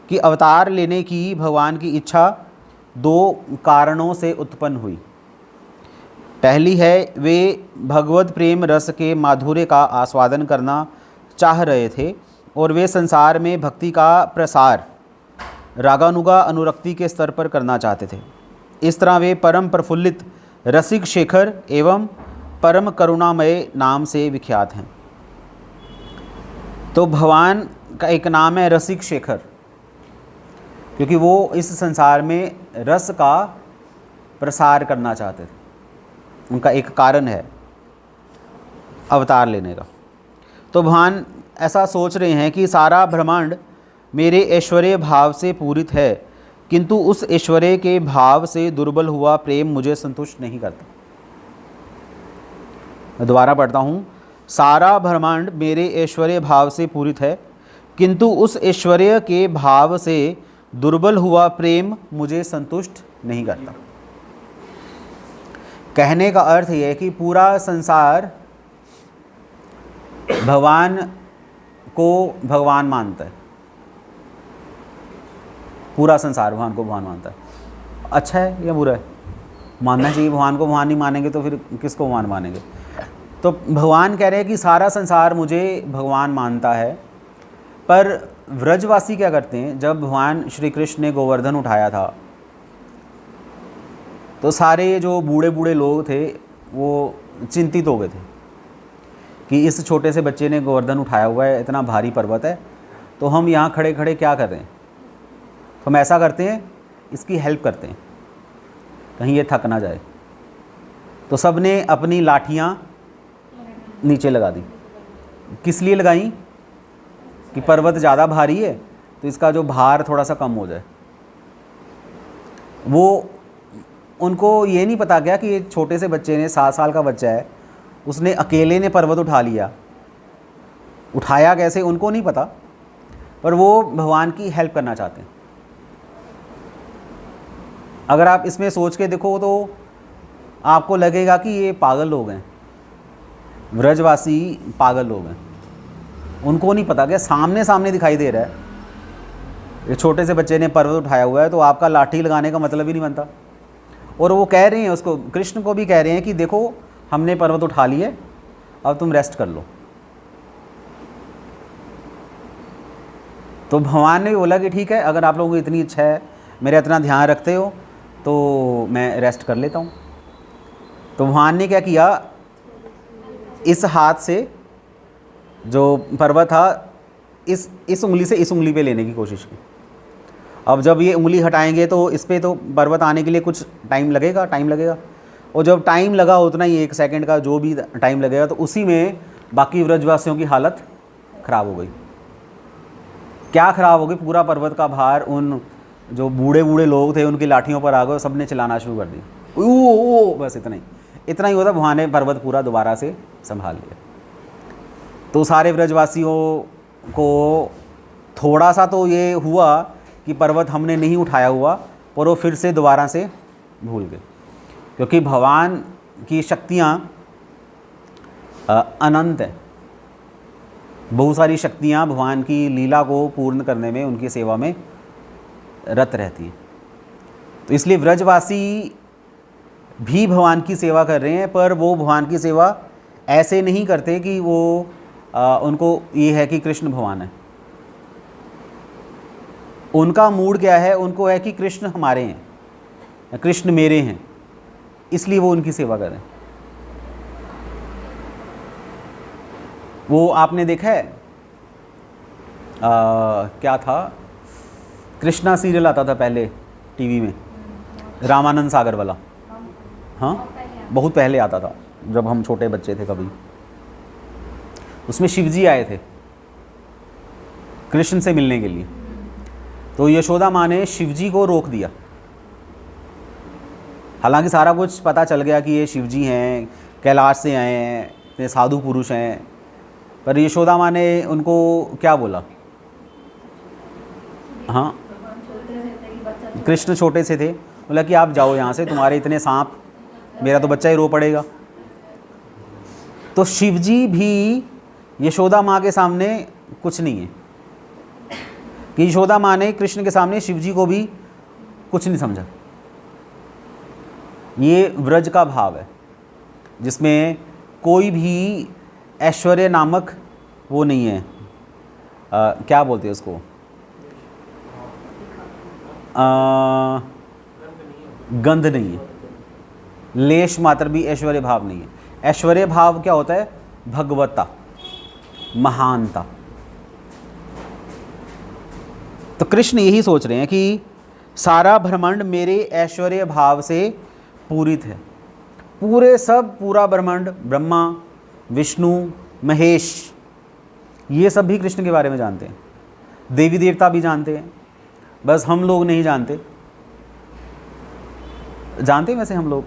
कि अवतार लेने की भगवान की इच्छा दो कारणों से उत्पन्न हुई। पहली है, वे भगवत प्रेम रस के माधुर्य का आस्वादन करना चाह रहे थे और वे संसार में भक्ति का प्रसार रागानुगा अनुरक्ति के स्तर पर करना चाहते थे। इस तरह वे परम प्रफुल्लित रसिक शेखर एवं परम करुणामय नाम से विख्यात हैं। तो भगवान का एक नाम है रसिक शेखर, क्योंकि वो इस संसार में रस का प्रसार करना चाहते थे। उनका एक कारण है अवतार लेने का। तो भगवान ऐसा सोच रहे हैं कि सारा ब्रह्मांड मेरे ऐश्वर्य भाव से पूरित है, किंतु उस ऐश्वर्य के भाव से दुर्बल हुआ प्रेम मुझे संतुष्ट नहीं करता। मैं दोबारा पढ़ता हूँ। सारा ब्रह्मांड मेरे ऐश्वर्य भाव से पूरित है, किंतु उस ऐश्वर्य के भाव से दुर्बल हुआ प्रेम मुझे संतुष्ट नहीं करता। कहने का अर्थ यह है कि पूरा संसार भगवान को भगवान मानता है। पूरा संसार भगवान को भगवान मानता है। अच्छा है या बुरा है? मानना चाहिए। भगवान को भगवान नहीं मानेंगे तो फिर किसको भगवान मानेंगे? तो भगवान कह रहे हैं कि सारा संसार मुझे भगवान मानता है, पर व्रजवासी क्या करते हैं? जब भगवान श्री कृष्ण ने गोवर्धन उठाया था तो सारे जो बूढ़े बूढ़े लोग थे वो चिंतित हो गए थे कि इस छोटे से बच्चे ने गोवर्धन उठाया हुआ है, इतना भारी पर्वत है, तो हम यहाँ खड़े खड़े क्या कर रहे हैं? तो हम ऐसा करते हैं, इसकी हेल्प करते हैं, कहीं ये थक ना जाए। तो सब ने अपनी लाठियाँ नीचे लगा दी। किस लिए लगाई? कि पर्वत ज़्यादा भारी है तो इसका जो भार थोड़ा सा कम हो जाए। वो उनको ये नहीं पता क्या कि ये छोटे से बच्चे ने, 7 साल का बच्चा है, उसने अकेले ने पर्वत उठा लिया। उठाया कैसे उनको नहीं पता, पर वो भगवान की हेल्प करना चाहते हैं। अगर आप इसमें सोच के देखो तो आपको लगेगा कि ये पागल लोग हैं, व्रजवासी पागल लोग हैं। उनको नहीं पता क्या सामने सामने दिखाई दे रहा है, ये छोटे से बच्चे ने पर्वत उठाया हुआ है, तो आपका लाठी लगाने का मतलब ही नहीं बनता। और वो कह रहे हैं उसको, कृष्ण को भी कह रहे हैं कि देखो हमने पर्वत उठा ली है, अब तुम रेस्ट कर लो। तो भगवान ने भी बोला कि ठीक है, अगर आप लोगों को इतनी इच्छा है, मेरा इतना ध्यान रखते हो, तो मैं रेस्ट कर लेता हूँ। तो भगवान ने क्या किया, इस हाथ से जो पर्वत था, इस उंगली से इस उंगली पे लेने की कोशिश की। अब जब ये उंगली हटाएंगे तो इस पे तो पर्वत आने के लिए कुछ टाइम लगेगा। और जब टाइम लगा उतना ही 1 सेकंड का जो भी टाइम लगेगा, तो उसी में बाकी व्रजवासियों की हालत ख़राब हो गई। क्या ख़राब हो गई? पूरा पर्वत का भार उन जो बूढ़े बूढ़े लोग थे उनकी लाठियों पर आ गए, सब ने चिल्लाना शुरू कर दी। ओ बस इतना ही होता। भगवान ने पर्वत पूरा दोबारा से संभाल लिया। तो सारे व्रजवासियों को थोड़ा सा तो ये हुआ कि पर्वत हमने नहीं उठाया हुआ, पर वो फिर से दोबारा से भूल गए, क्योंकि भगवान की शक्तियाँ अनंत है। बहुत सारी शक्तियाँ भगवान की लीला को पूर्ण करने में, उनकी सेवा में रत रहती हैं। तो इसलिए व्रजवासी भी भगवान की सेवा कर रहे हैं, पर वो भगवान की सेवा ऐसे नहीं करते कि वो उनको ये है कि कृष्ण भगवान है। उनका मूड क्या है? उनको है कि कृष्ण हमारे हैं, कृष्ण मेरे हैं, इसलिए वो उनकी सेवा कर रहे हैं। वो आपने देखा है क्या था, कृष्णा सीरियल आता था पहले टीवी में, रामानंद सागर वाला। हाँ, बहुत पहले आता था जब हम छोटे बच्चे थे। कभी उसमें शिवजी आए थे कृष्ण से मिलने के लिए, तो यशोदा माँ ने शिवजी को रोक दिया। हालांकि सारा कुछ पता चल गया कि ये शिवजी हैं, कैलाश से आए हैं, इतने साधु पुरुष हैं, पर यशोदा माँ ने उनको क्या बोला? हाँ, कृष्ण छोटे से थे, बोला कि आप जाओ यहाँ से, तुम्हारे इतने सांप, मेरा तो बच्चा ही रो पड़ेगा। तो शिवजी भी यशोदा माँ के सामने कुछ नहीं है कि यशोदा माँ ने कृष्ण के सामने शिव जी को भी कुछ नहीं समझा। ये व्रज का भाव है जिसमें कोई भी ऐश्वर्य नामक वो नहीं है, क्या बोलते हैं उसको, गंध नहीं है, लेश मात्र भी ऐश्वर्य भाव नहीं है। ऐश्वर्य भाव क्या होता है? भगवत्ता, महानता। तो कृष्ण यही सोच रहे हैं कि सारा ब्रह्मांड मेरे ऐश्वर्य भाव से पूरित है। पूरा ब्रह्मांड, ब्रह्मा, विष्णु, महेश, ये सब भी कृष्ण के बारे में जानते हैं। देवी देवता भी जानते हैं, बस हम लोग नहीं जानते। जानते हैं वैसे हम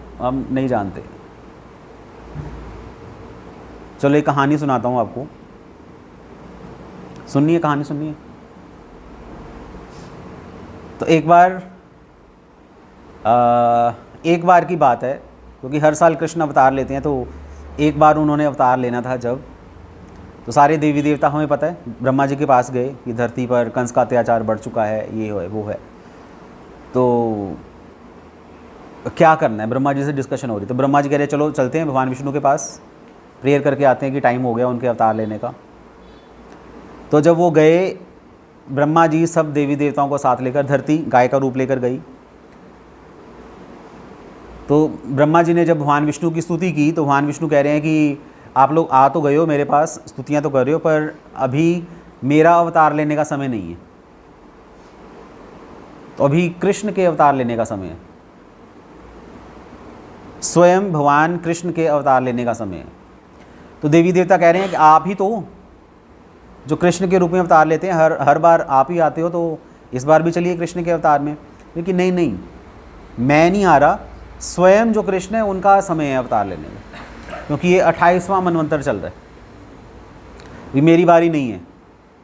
नहीं जानते। चलो एक कहानी सुनाता हूँ आपको, सुनिए, कहानी सुनिए। तो एक बार की बात है, क्योंकि हर साल कृष्ण अवतार लेते हैं, तो एक बार उन्होंने अवतार लेना था जब, तो सारे देवी देवता, हमें पता है, ब्रह्मा जी के पास गए कि धरती पर कंस का अत्याचार बढ़ चुका है, ये है वो है, तो क्या करना है। ब्रह्मा जी से डिस्कशन हो रही, तो ब्रह्मा जी कह रहे चलो चलते हैं भगवान विष्णु के पास, प्रेयर करके आते हैं कि टाइम हो गया उनके अवतार लेने का। तो जब वो गए, ब्रह्मा जी सब देवी देवताओं को साथ लेकर, धरती गाय का रूप लेकर गई। तो ब्रह्मा जी ने जब भगवान विष्णु की स्तुति की, तो भगवान विष्णु कह रहे हैं कि आप लोग आ तो गए हो मेरे पास, स्तुतियाँ तो कर रहे हो, पर अभी मेरा अवतार लेने का समय नहीं है। तो अभी कृष्ण के अवतार लेने का समय है, स्वयं भगवान कृष्ण के अवतार लेने का समय है। तो देवी देवता कह रहे हैं कि आप ही तो जो कृष्ण के रूप में अवतार लेते हैं, हर बार आप ही आते हो, तो इस बार भी चलिए कृष्ण के अवतार में। लेकिन नहीं, मैं नहीं आ रहा, स्वयं जो कृष्ण है उनका समय है अवतार लेने में, क्योंकि ये 28वां मनवंतर चल रहा है, ये मेरी बारी नहीं है।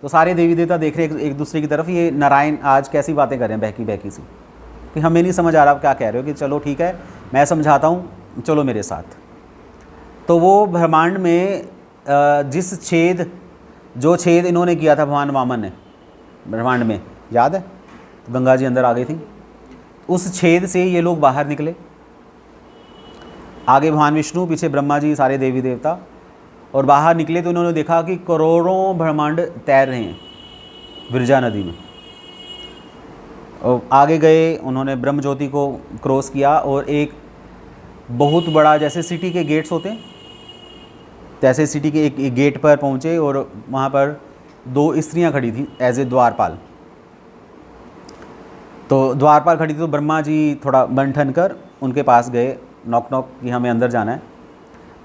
तो सारे देवी देवता देख रहे हैं एक दूसरे की तरफ, ये नारायण आज कैसी बातें कर रहे हैं बहकी सी, कि हमें नहीं समझ आ रहा आप क्या कह रहे हो, कि चलो ठीक है मैं समझाता हूँ, चलो मेरे साथ। तो वो ब्रह्मांड में जो छेद इन्होंने किया था भगवान वामन ने ब्रह्मांड में, याद है, तो गंगा जी अंदर आ गई थी, उस छेद से ये लोग बाहर निकले। आगे भगवान विष्णु, पीछे ब्रह्मा जी, सारे देवी देवता, और बाहर निकले तो इन्होंने देखा कि करोड़ों ब्रह्मांड तैर रहे हैं विरजा नदी में। और आगे गए, उन्होंने ब्रह्म ज्योति को क्रॉस किया, और एक बहुत बड़ा, जैसे सिटी के गेट्स होते हैं, तैसे सिटी के एक गेट पर पहुँचे, और वहाँ पर 2 स्त्रियाँ खड़ी थी एज ए द्वारपाल। तो द्वारपाल खड़ी थी, तो ब्रह्मा जी थोड़ा बन ठन कर उनके पास गए, नॉक कि हमें अंदर जाना है,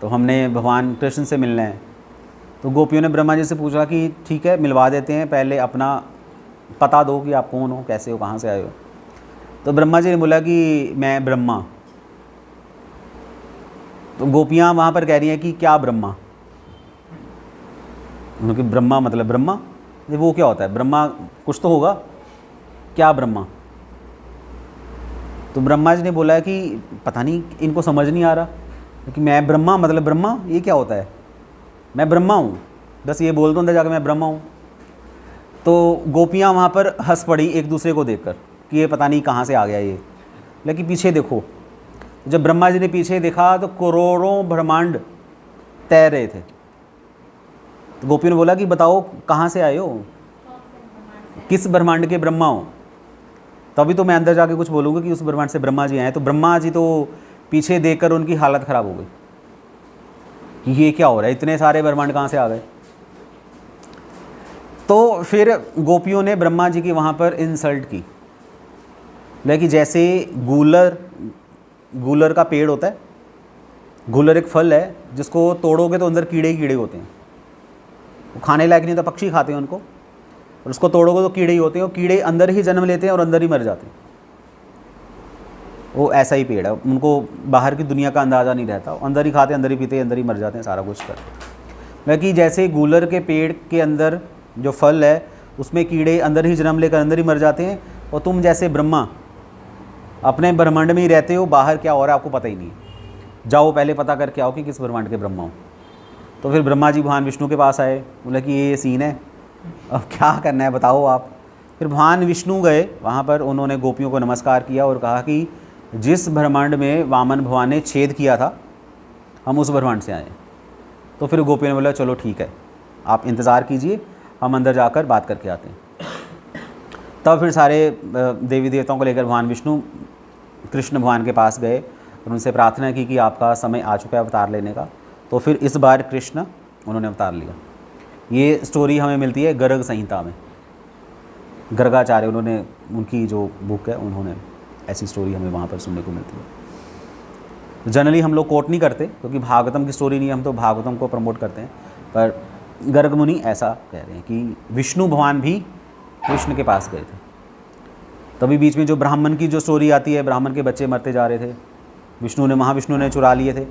तो हमने भगवान कृष्ण से मिलना है। तो गोपियों ने ब्रह्मा जी से पूछा कि ठीक है मिलवा देते हैं, पहले अपना पता दो कि आप कौन हो, कैसे हो, कहाँ से आए हो। तो ब्रह्मा जी ने बोला कि मैं ब्रह्मा। तो गोपियाँ वहाँ पर कह रही हैं कि क्या ब्रह्मा, क्योंकि ब्रह्मा मतलब ब्रह्मा, ये वो क्या होता है, ब्रह्मा कुछ तो होगा, क्या ब्रह्मा। तो ब्रह्मा जी ने बोला कि पता नहीं इनको समझ नहीं आ रहा, क्योंकि मैं ब्रह्मा मतलब ब्रह्मा, ये क्या होता है, मैं ब्रह्मा हूँ, बस ये बोल दो अंदर जाकर मैं ब्रह्मा हूँ। तो गोपियाँ वहाँ पर हंस पड़ी एक दूसरे को देखकर कि ये पता नहीं कहाँ से आ गया ये। लेकिन पीछे देखो, जब ब्रह्मा जी ने पीछे देखा तो करोड़ों ब्रह्मांड तैर रहे थे। तो गोपियों ने बोला कि बताओ कहाँ से आए हो, किस ब्रह्मांड के ब्रह्मा हो, तभी तो मैं अंदर जाके कुछ बोलूँगा कि उस ब्रह्मांड से ब्रह्मा जी आए। तो ब्रह्मा जी तो पीछे देखकर उनकी हालत ख़राब हो गई कि ये क्या हो रहा है, इतने सारे ब्रह्मांड कहाँ से आ गए। तो फिर गोपियों ने ब्रह्मा जी की वहाँ पर इंसल्ट की, लेकिन जैसे गूलर का पेड़ होता है, गूलर एक फल है जिसको तोड़ोगे तो अंदर कीड़े ही कीड़े होते हैं, वो खाने लायक नहीं होता, पक्षी खाते हैं उनको, और उसको तोड़ोगे तो कीड़े ही होते हैं, और कीड़े अंदर ही जन्म लेते हैं और अंदर ही मर जाते हैं। वो ऐसा ही पेड़ है, उनको बाहर की दुनिया का अंदाज़ा नहीं रहता, अंदर ही खाते, अंदर ही पीते, अंदर ही मर जाते हैं, सारा कुछ कर। बाकी जैसे गूलर के पेड़ के अंदर जो फल है उसमें कीड़े अंदर ही जन्म लेकर अंदर ही मर जाते हैं, और तुम जैसे ब्रह्मा अपने ब्रह्मांड में ही रहते हो, बाहर क्या हो रहा है आपको पता ही नहीं। जाओ पहले पता करके आओ कि किस ब्रह्मांड के ब्रह्मा हो। तो फिर ब्रह्मा जी भगवान विष्णु के पास आए, बोले कि ये सीन है, अब क्या करना है बताओ आप। फिर भगवान विष्णु गए वहाँ पर, उन्होंने गोपियों को नमस्कार किया और कहा कि जिस ब्रह्मांड में वामन भगवान ने छेद किया था हम उस ब्रह्मांड से आए। तो फिर गोपियों ने बोला चलो ठीक है, आप इंतज़ार कीजिए, हम अंदर जाकर बात करके आते हैं। तब फिर सारे देवी देवताओं को लेकर भगवान विष्णु कृष्ण भगवान के पास गए और उनसे प्रार्थना की कि आपका समय आ चुका है अवतार लेने का। तो फिर इस बार कृष्ण उन्होंने अवतार लिया। ये स्टोरी हमें मिलती है गर्ग संहिता में, गर्गाचार्य उन्होंने, उनकी जो बुक है उन्होंने ऐसी स्टोरी हमें वहाँ पर सुनने को मिलती है। जनरली हम लोग कोट नहीं करते क्योंकि भागवतम की स्टोरी नहीं है, हम तो भागवतम को प्रमोट करते हैं, पर गर्ग मुनि ऐसा कह रहे हैं कि विष्णु भगवान भी कृष्ण के पास गए थे। तभी बीच में जो ब्राह्मण की जो स्टोरी आती है, ब्राह्मण के बच्चे मरते जा रहे थे, महाविष्णु ने चुरा लिए थे,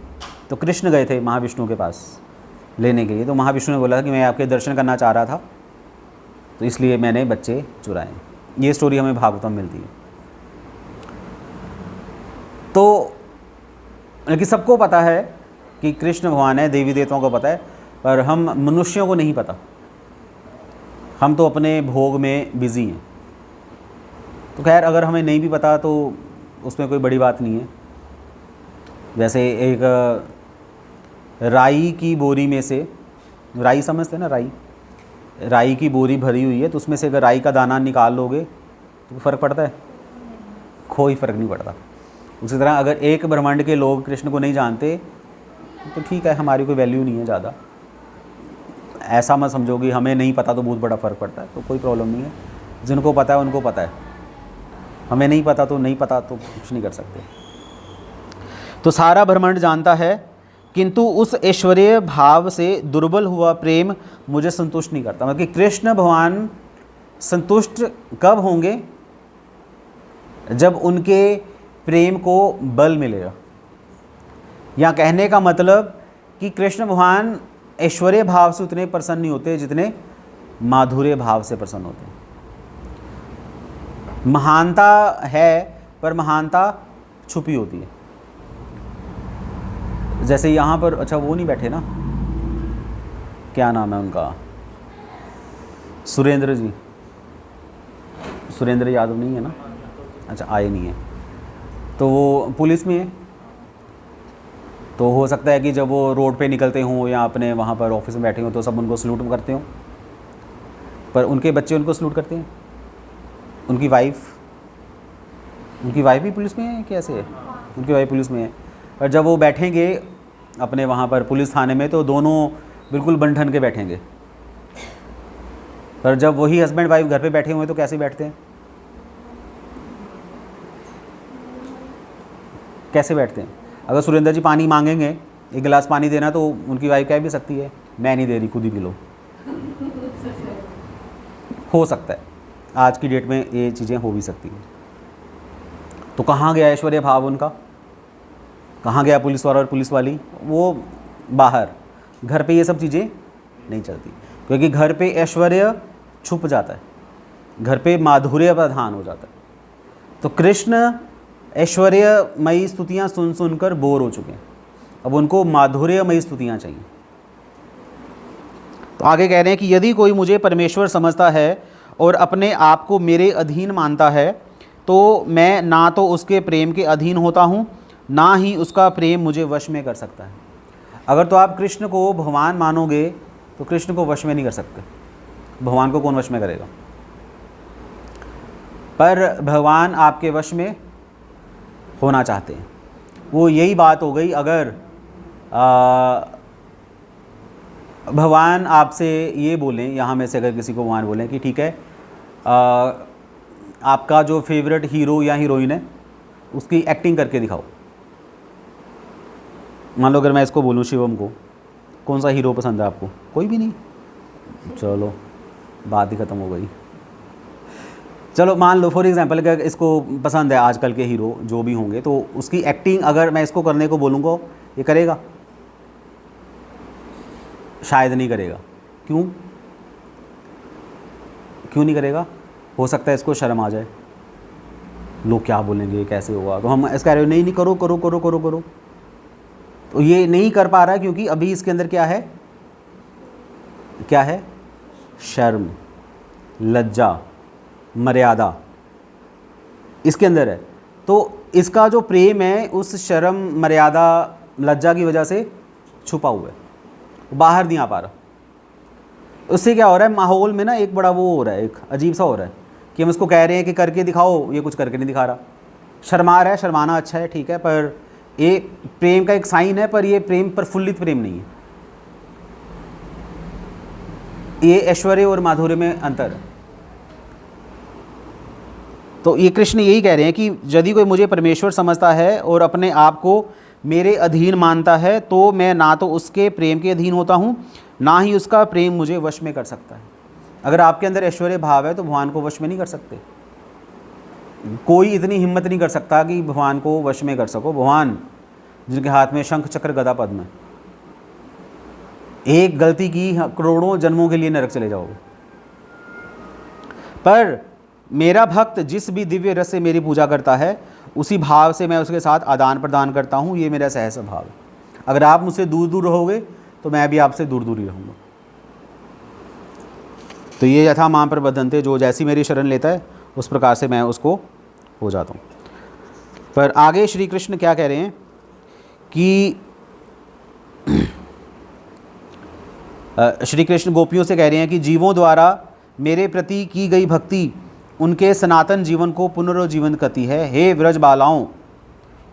तो कृष्ण गए थे महाविष्णु के पास लेने के लिए। तो महाविष्णु ने बोला कि मैं आपके दर्शन करना चाह रहा था, तो इसलिए मैंने बच्चे चुराए। ये स्टोरी हमें भागवतम मिलती है। तो लेकिन सबको पता है कि कृष्ण भगवान है, देवी देवताओं को पता है, पर हम मनुष्यों को नहीं पता। हम तो अपने भोग में बिज़ी हैं। तो खैर अगर हमें नहीं भी पता तो उसमें कोई बड़ी बात नहीं है। जैसे एक राई की बोरी में से, राई समझते हैं ना, राई की बोरी भरी हुई है, तो उसमें से अगर राई का दाना निकाल लोगे तो फ़र्क पड़ता है? कोई फ़र्क नहीं पड़ता। उसी तरह अगर एक ब्रह्मांड के लोग कृष्ण को नहीं जानते तो ठीक है, हमारी कोई वैल्यू नहीं है ज़्यादा। ऐसा मत समझोगी हमें नहीं पता तो बहुत बड़ा फ़र्क पड़ता है, तो कोई प्रॉब्लम नहीं है। जिनको पता है उनको पता है, हमें नहीं पता तो नहीं पता, तो कुछ नहीं कर सकते। तो सारा ब्रह्मांड जानता है, किंतु उस ऐश्वर्य भाव से दुर्बल हुआ प्रेम मुझे संतुष्ट नहीं करता। मतलब कि कृष्ण भगवान संतुष्ट कब होंगे? जब उनके प्रेम को बल मिलेगा। या कहने का मतलब कि कृष्ण भगवान ऐश्वर्य भाव से उतने प्रसन्न नहीं होते जितने माधुर्य भाव से प्रसन्न होते हैं। महानता है पर महानता छुपी होती है। जैसे यहाँ पर, अच्छा वो नहीं बैठे ना, क्या नाम है उनका, सुरेंद्र जी, सुरेंद्र यादव नहीं है ना? अच्छा आए नहीं है, तो वो पुलिस में है। तो हो सकता है कि जब वो रोड पे निकलते हों या अपने वहाँ पर ऑफिस में बैठे हों तो सब उनको सलूट करते हों, पर उनके बच्चे उनको सलूट करते हैं। उनकी वाइफ भी पुलिस में है, कैसे है? उनकी वाइफ पुलिस में है। पर जब वो बैठेंगे अपने वहाँ पर पुलिस थाने में तो दोनों बिल्कुल बन ठन के बैठेंगे। पर जब वही हस्बैंड वाइफ घर पे बैठे हुए हैं तो कैसे बैठते हैं? कैसे बैठते हैं? अगर सुरेंद्र जी पानी मांगेंगे, एक गिलास पानी देना, तो उनकी वाइफ कह भी सकती है मैं नहीं दे रही, खुद ही पी लो। हो सकता है, आज की डेट में ये चीज़ें हो भी सकती हैं। तो कहाँ गया ऐश्वर्य भाव उनका? कहाँ गया पुलिस वाला और पुलिस वाली? वो बाहर, घर पे ये सब चीज़ें नहीं चलती, क्योंकि घर पे ऐश्वर्य छुप जाता है, घर पे माधुर्य प्रधान हो जाता है। तो कृष्ण ऐश्वर्यमयी स्तुतियाँ सुन सुनकर बोर हो चुके हैं, अब उनको माधुर्यमयी स्तुतियाँ चाहिए। तो आगे कह रहे हैं कि यदि कोई मुझे परमेश्वर समझता है और अपने आप को मेरे अधीन मानता है तो मैं ना तो उसके प्रेम के अधीन होता हूँ, ना ही उसका प्रेम मुझे वश में कर सकता है। अगर तो आप कृष्ण को भगवान मानोगे तो कृष्ण को वश में नहीं कर सकते। भगवान को कौन वश में करेगा? पर भगवान आपके वश में होना चाहते हैं। वो यही बात हो गई, अगर भगवान आपसे ये बोलें, यहाँ में से अगर किसी को भगवान बोलें कि ठीक है, आपका जो फेवरेट हीरो या हीरोइन है उसकी एक्टिंग करके दिखाओ। मान लो अगर मैं इसको बोलूँ शिवम को, कौन सा हीरो पसंद है आपको? कोई भी नहीं, चलो बात ही ख़त्म हो गई। चलो मान लो फॉर एग्जांपल अगर इसको पसंद है आजकल के हीरो जो भी होंगे, तो उसकी एक्टिंग अगर मैं इसको करने को बोलूँगा, ये करेगा? शायद नहीं करेगा। क्यों नहीं करेगा? हो सकता है इसको शर्म आ जाए, लोग क्या बोलेंगे, कैसे होगा। तो हम इस कह रहे हो नहीं करो करो करो करो करो, तो ये नहीं कर पा रहा है क्योंकि अभी इसके अंदर क्या है? शर्म, लज्जा, मर्यादा इसके अंदर है। तो इसका जो प्रेम है उस शर्म, मर्यादा, लज्जा की वजह से छुपा हुआ है, बाहर नहीं आ पा रहा। उससे क्या हो रहा है, माहौल में ना एक बड़ा वो हो रहा है, एक अजीब सा हो रहा है कि हम उसको कह रहे हैं कि करके दिखाओ, ये कुछ करके नहीं दिखा रहा, शर्मा रहा है। शर्माना अच्छा है, ठीक है, पर ये प्रेम का एक साइन है, पर ये प्रेम प्रफुल्लित प्रेम नहीं है। ये ऐश्वर्य और माधुर्य में अंतर है। तो ये कृष्ण यही कह रहे हैं कि यदि कोई मुझे परमेश्वर समझता है और अपने आप को मेरे अधीन मानता है, तो मैं ना तो उसके प्रेम के अधीन होता हूँ, ना ही उसका प्रेम मुझे वश में कर सकता है। अगर आपके अंदर ऐश्वर्य भाव है तो भगवान को वश में नहीं कर सकते। कोई इतनी हिम्मत नहीं कर सकता कि भगवान को वश में कर सको। भगवान जिनके हाथ में शंख चक्र गदा पद्म है, एक गलती की करोड़ों जन्मों के लिए नरक चले जाओगे। पर मेरा भक्त जिस भी दिव्य रस से मेरी पूजा करता है, उसी भाव से मैं उसके साथ आदान प्रदान करता हूँ। ये मेरा सहज स्वभाव है। अगर आप मुझसे दूर दूर रहोगे तो मैं भी आपसे दूर दूर ही रहूँगा। तो ये यथा मां प्रबद्धन्ते, जो जैसी मेरी शरण लेता है उस प्रकार से मैं उसको हो जाता हूँ। पर आगे श्री कृष्ण क्या कह रहे हैं कि श्री कृष्ण गोपियों से कह रहे हैं कि जीवों द्वारा मेरे प्रति की गई भक्ति उनके सनातन जीवन को पुनरुज्जीवन करती है। हे व्रज बालाओं,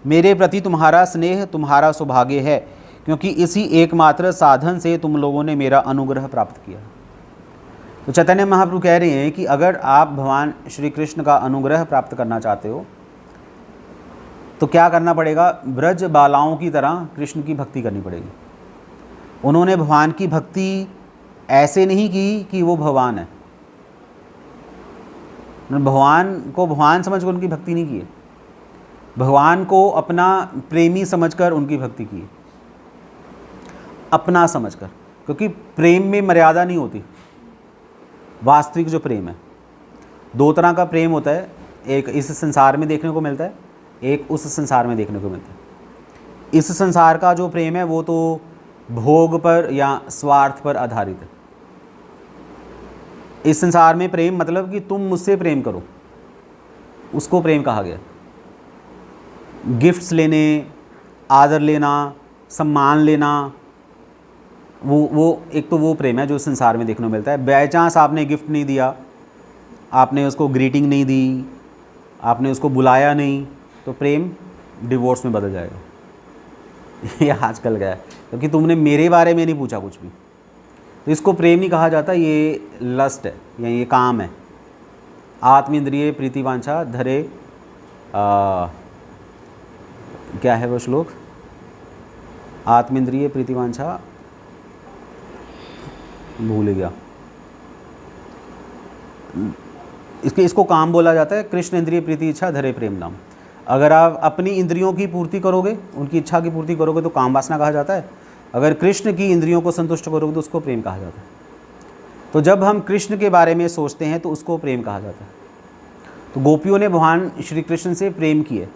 मेरे प्रति तुम्हारा स्नेह तुम्हारा सौभाग्य है, क्योंकि इसी एकमात्र साधन से तुम लोगों ने मेरा अनुग्रह प्राप्त किया। तो चैतन्य महाप्रभु कह रहे हैं कि अगर आप भगवान श्री कृष्ण का अनुग्रह प्राप्त करना चाहते हो तो क्या करना पड़ेगा, ब्रज बालाओं की तरह कृष्ण की भक्ति करनी पड़ेगी। उन्होंने भगवान की भक्ति ऐसे नहीं की कि वो भगवान है, भगवान को भगवान समझकर उनकी भक्ति नहीं की है, भगवान को अपना प्रेमी समझकर उनकी भक्ति की है, अपना समझकर। क्योंकि प्रेम में मर्यादा नहीं होती। वास्तविक जो प्रेम है, दो तरह का प्रेम होता है, एक इस संसार में देखने को मिलता है, एक उस संसार में देखने को मिलता है। इस संसार का जो प्रेम है वो तो भोग पर या स्वार्थ पर आधारित है। इस संसार में प्रेम मतलब कि तुम मुझसे प्रेम करो, उसको प्रेम कहा गया। गिफ्ट्स लेने, आदर लेना, सम्मान लेना, वो एक तो वो प्रेम है जो संसार में देखने को मिलता है। बाय चांस आपने गिफ्ट नहीं दिया, आपने उसको ग्रीटिंग नहीं दी, आपने उसको बुलाया नहीं, तो प्रेम डिवोर्स में बदल जाएगा। ये आजकल का है, क्योंकि तुमने मेरे बारे में नहीं पूछा कुछ भी। तो इसको प्रेम नहीं कहा जाता, ये लस्ट है या ये काम है। आत्मेंद्रिय प्रीतिवांछा धरे क्या है वो श्लोक, आत्मेंद्रिय प्रीतिवांछा भूल गया। इसको काम बोला जाता है। कृष्ण इंद्रिय प्रीति इच्छा धरे प्रेम नाम। अगर आप अपनी इंद्रियों की पूर्ति करोगे, उनकी इच्छा की पूर्ति करोगे तो काम वासना कहा जाता है। अगर कृष्ण की इंद्रियों को संतुष्ट करोगे तो उसको प्रेम कहा जाता है। तो जब हम कृष्ण के बारे में सोचते हैं तो उसको प्रेम कहा जाता है। तो गोपियों ने भगवान श्री कृष्ण से प्रेम किए।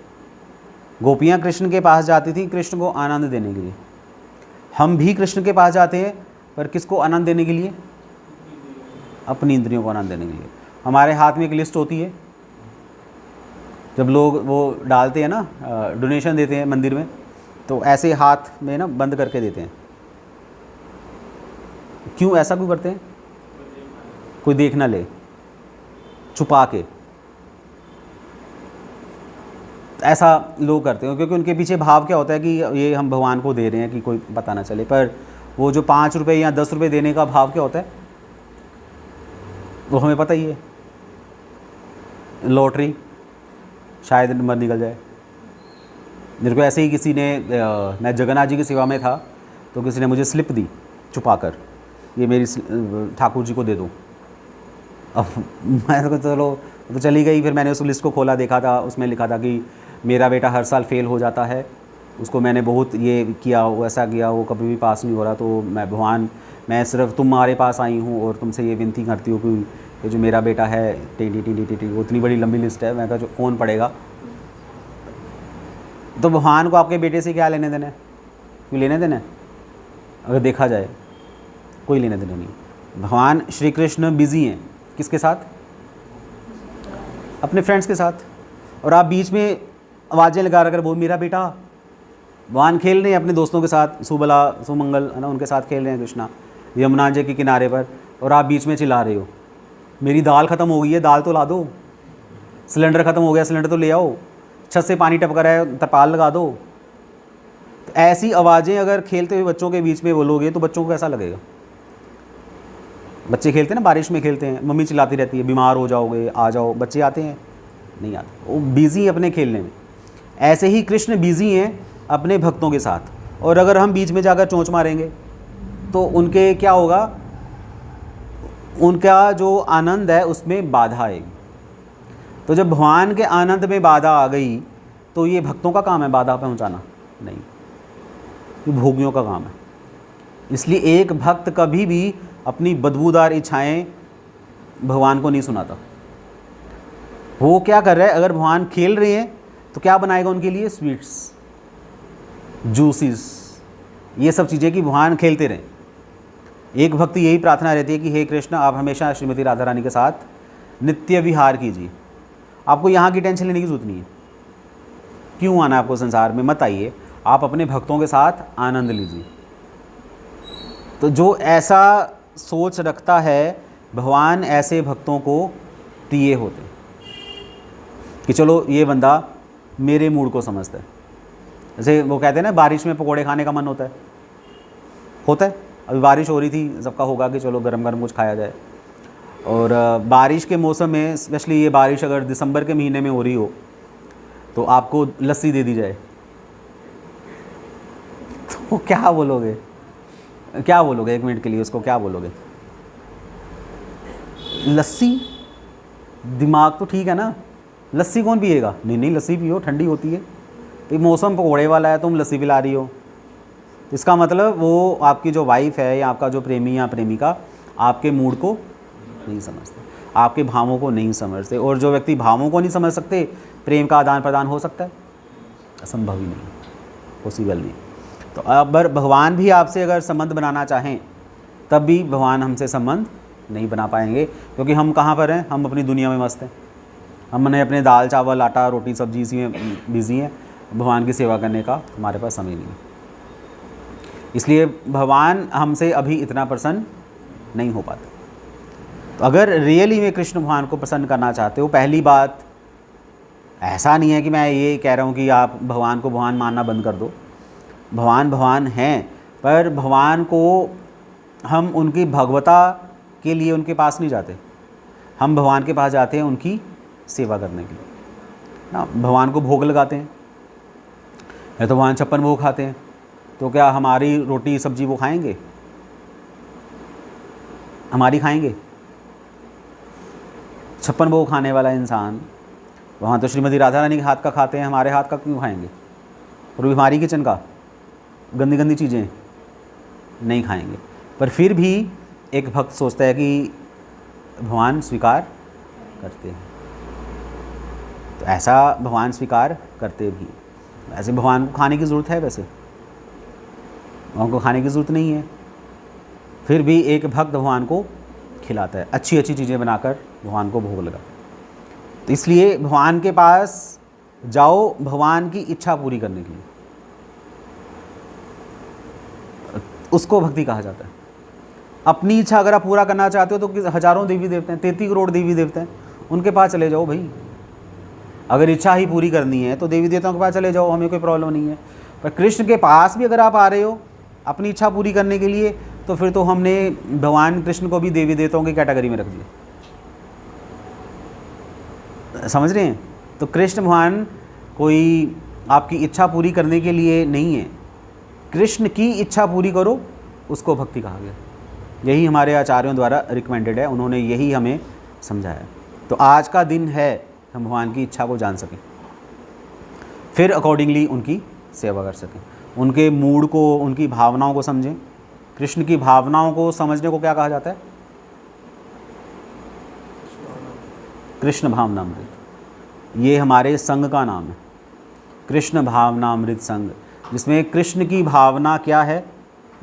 गोपियाँ कृष्ण के पास जाती थी कृष्ण को आनंद देने के लिए। हम भी कृष्ण के पास जाते हैं, पर किसको आनंद देने के लिए? अपनी इंद्रियों को आनंद देने के लिए। हमारे हाथ में एक लिस्ट होती है, जब लोग वो डालते हैं ना, डोनेशन देते हैं मंदिर में, तो ऐसे हाथ में ना बंद करके देते हैं। क्यों ऐसा क्यों करते हैं? कोई देख ना ले, छुपा के ऐसा लोग करते हैं, क्योंकि उनके पीछे भाव क्या होता है कि ये हम भगवान को दे रहे हैं कि कोई पता ना चले। पर वो जो 5 रुपये या 10 रुपये देने का भाव क्या होता है वो हमें पता ही है। लॉटरी, शायद नंबर निकल जाए। मेरे को ऐसे ही किसी ने, मैं जगन्नाथ जी की सेवा में था, तो किसी ने मुझे स्लिप दी छुपा कर, ये मेरी ठाकुर जी को दे दो। अब मैं तो चलो तो चली गई। फिर मैंने उस लिस्ट को खोला, देखा था उसमें लिखा था कि मेरा बेटा हर साल फेल हो जाता है, उसको मैंने बहुत ये किया, वो ऐसा किया, वो कभी भी पास नहीं हो रहा। तो मैं भगवान, मैं सिर्फ तुम्हारे पास आई हूँ और तुमसे ये विनती करती हूँ कि ये जो मेरा बेटा है टी वो इतनी बड़ी लंबी लिस्ट है। मैं कहा जो कौन पढ़ेगा। तो भगवान को आपके बेटे से क्या लेने देना है? कोई लेने देना है? अगर देखा जाए कोई लेने देना नहीं। भगवान श्री कृष्ण बिजी हैं किसके साथ? अपने फ्रेंड्स के साथ, और आप बीच में आवाज़ें लगा कर वो मेरा बेटा, भगवान खेल रहे हैं अपने दोस्तों के साथ, सुबला सुमंगल है ना, उनके साथ खेल रहे हैं कृष्णा यमुना जी के किनारे पर, और आप बीच में चिल्ला रहे हो मेरी दाल ख़त्म हो गई है, दाल तो ला दो, सिलेंडर ख़त्म हो गया, सिलेंडर तो ले आओ, छत से पानी टपक रहा है, तरपाल लगा दो। तो ऐसी आवाज़ें अगर खेलते हुए बच्चों के बीच में बोलोगे तो बच्चों को कैसा लगेगा? बच्चे खेलते हैं ना, बारिश में खेलते हैं, मम्मी चिल्लाती रहती है बीमार हो जाओगे, आ जाओ, बच्चे आते हैं? नहीं आते, वो बिज़ी अपने खेलने में। ऐसे ही कृष्ण बिज़ी हैं अपने भक्तों के साथ, और अगर हम बीच में जाकर चोंच मारेंगे तो उनके क्या होगा, उनका जो आनंद है उसमें बाधा आएगी। तो जब भगवान के आनंद में बाधा आ गई तो ये भक्तों का काम है बाधा पहुंचाना? नहीं, ये भोगियों का काम है। इसलिए एक भक्त कभी भी अपनी बदबूदार इच्छाएं भगवान को नहीं सुनाता। वो क्या कर रहा है, अगर भगवान खेल रहे हैं तो क्या बनाएगा उनके लिए? स्वीट्स, जूसेस, ये सब चीज़ें कि भगवान खेलते रहें। एक भक्ति यही प्रार्थना रहती है कि हे कृष्ण, आप हमेशा श्रीमती राधा रानी के साथ नित्य विहार कीजिए। आपको यहाँ की टेंशन लेने की जरूरत नहीं है। क्यों आना है आपको संसार में? मत आइए, आप अपने भक्तों के साथ आनंद लीजिए। तो जो ऐसा सोच रखता है, भगवान ऐसे भक्तों को प्रिय होते हैं कि चलो ये बंदा मेरे मूड को समझता है। जैसे वो कहते हैं ना, बारिश में पकोड़े खाने का मन होता है। अभी बारिश हो रही थी, सबका होगा कि चलो गरम गरम कुछ खाया जाए। और बारिश के मौसम में, स्पेशली ये बारिश अगर दिसंबर के महीने में हो रही हो, तो आपको लस्सी दे दी जाए तो क्या बोलोगे? क्या बोलोगे? एक मिनट के लिए उसको क्या बोलोगे? लस्सी? दिमाग तो ठीक है ना, लस्सी कौन पिएगा? नहीं, लस्सी पियो, ठंडी होती है। तो मौसम पकौड़े वाला है, तुम लस्सी पिला रही हो, इसका मतलब वो आपकी जो वाइफ है या आपका जो प्रेमी या प्रेमिका आपके मूड को नहीं समझते, आपके भावों को नहीं समझते। और जो व्यक्ति भावों को नहीं समझ सकते, प्रेम का आदान प्रदान हो सकता है? असंभव ही नहीं, पॉसिबल नहीं। तो अगर भगवान भी आपसे अगर संबंध बनाना चाहें, तब भी भगवान हमसे संबंध नहीं बना पाएंगे, क्योंकि हम कहाँ पर हैं? हम अपनी दुनिया में मस्त हैं। हमने अपने दाल चावल आटा रोटी सब्जी इसी में बिज़ी हैं। भगवान की सेवा करने का हमारे पास समय नहीं है। इसलिए भगवान हमसे अभी इतना प्रसन्न नहीं हो पाते। तो अगर रियली में कृष्ण भगवान को प्रसन्न करना चाहते हो, पहली बात, ऐसा नहीं है कि मैं ये कह रहा हूँ कि आप भगवान को भगवान मानना बंद कर दो। भगवान भगवान हैं, पर भगवान को हम उनकी भगवता के लिए उनके पास नहीं जाते। हम भगवान के पास जाते हैं उनकी सेवा करने के लिए ना। भगवान को भोग लगाते हैं, या तो भगवान 56 भोग खाते हैं, तो क्या हमारी रोटी सब्जी वो खाएंगे? हमारी खाएंगे? 56 भोग खाने वाला इंसान वहाँ तो श्रीमती राधा रानी के हाथ का खाते हैं, हमारे हाथ का क्यों खाएंगे? और भी हमारी किचन का गंदी गंदी चीज़ें नहीं खाएंगे। पर फिर भी एक भक्त सोचता है कि भगवान स्वीकार करते हैं, तो ऐसा भगवान स्वीकार करते भी। ऐसे भगवान को खाने की ज़रूरत है? वैसे भगवान को खाने की ज़रूरत नहीं है, फिर भी एक भक्त भगवान को खिलाता है, अच्छी अच्छी चीज़ें बनाकर भगवान को भोग लगा। तो इसलिए भगवान के पास जाओ भगवान की इच्छा पूरी करने के लिए, उसको भक्ति कहा जाता है। अपनी इच्छा अगर आप पूरा करना चाहते हो तो हज़ारों देवी देवते हैं, 33 करोड़ देवी देवते हैं, उनके पास चले जाओ भाई। अगर इच्छा ही पूरी करनी है तो देवी देवताओं के पास चले जाओ, हमें कोई प्रॉब्लम नहीं है। पर कृष्ण के पास भी अगर आप आ रहे हो अपनी इच्छा पूरी करने के लिए, तो फिर तो हमने भगवान कृष्ण को भी देवी देवताओं की कैटेगरी में रख दिया। समझ रहे हैं? तो कृष्ण भगवान कोई आपकी इच्छा पूरी करने के लिए नहीं है, कृष्ण की इच्छा पूरी करो, उसको भक्ति कहा गया। यही हमारे आचार्यों द्वारा रिकमेंडेड है, उन्होंने यही हमें समझाया। तो आज का दिन है हम भगवान की इच्छा को जान सकें, फिर अकॉर्डिंगली उनकी सेवा कर सकें, उनके मूड को, उनकी भावनाओं को समझें। कृष्ण की भावनाओं को समझने को क्या कहा जाता है? कृष्ण भावनामृत। ये हमारे संघ का नाम है, कृष्ण भावनामृत संघ, जिसमें कृष्ण की भावना क्या है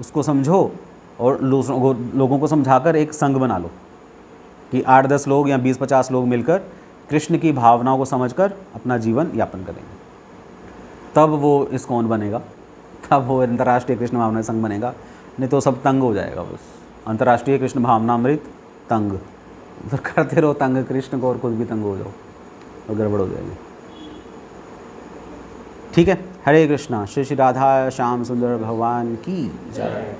उसको समझो और लोगों को समझाकर एक संघ बना लो कि 8-10 लोग या 20-50 लोग मिलकर कृष्ण की भावनाओं को समझकर अपना जीवन यापन करेंगे, तब वो इस्कॉन बनेगा, तब वो अंतर्राष्ट्रीय कृष्ण भावना संघ बनेगा। नहीं तो सब तंग हो जाएगा, बस अंतर्राष्ट्रीय कृष्ण भावनामृत तंग, तो करते रहो तंग कृष्ण को और खुद भी तंग हो जाओ और गड़बड़ हो जाएगी। ठीक है, हरे कृष्णा। श्री श्री राधा श्याम सुंदर भगवान की जय।